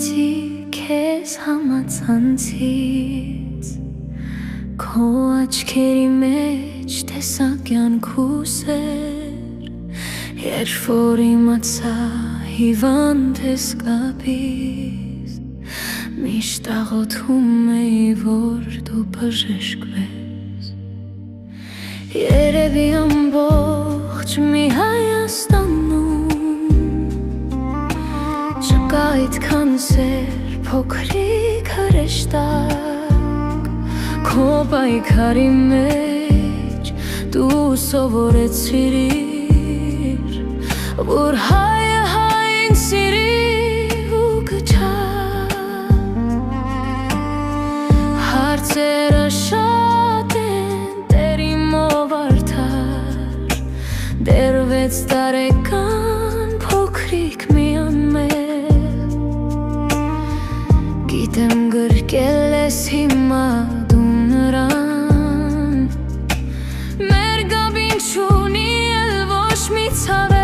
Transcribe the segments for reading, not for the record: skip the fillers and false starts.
Հրաժարվեցի քեզ համացանցից Քո աչքերի մեջ տեսա կյանքուս էր Երբ որ իմացա հիվանդ ես կապից Միշտ աղոթում էի, որ դու բժշկվես Երևի ամբողջ մի Հայաստանում Չկա այդքան սեր փոքրիկ հրեշտակ Քո պայքարի մեջ դու սովորեցիր Որ հայը հային սիրի ու կչա Հարցերը շատ են տերիմով արդար Դեր 6 տարեկան փոքրիկ մի անմեղ Գիտեմ գրկել ես հիմա դու նրան Մեր գաբին չունի էլ ոչ մի ցավեր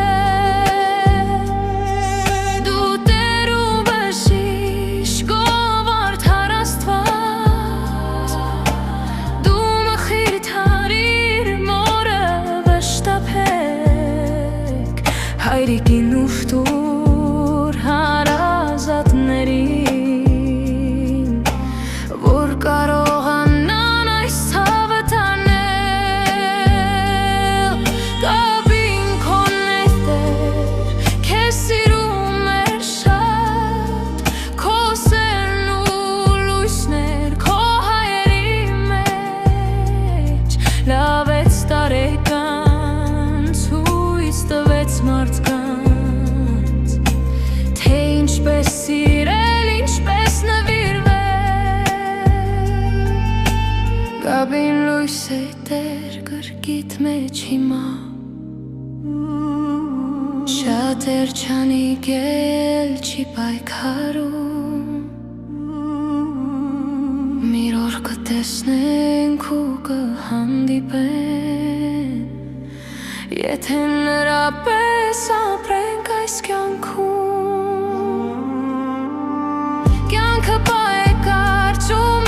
Հայրիկին ուշտուր հարազատներին Որ կարողանան այս ցավը տանել Կապին քոն էստեր Քեզ սիրում էր շատ Քո սերն ու լույսներ Քո հայերի մեջ Լավ 6 տարեկան ցույց տվեց մարդկանց Թե ինչպես սիրել, ինչպես նվիրվել Գաբին լույս է դեր գրկիտ մեջ հիմա Շատ երջանիկ էլ չի պայքարում Մի օր կտեսնենք ու կհանդիպեն Եթե նրա պես ապրենք այս կյանքում Կյանքը պայքար չում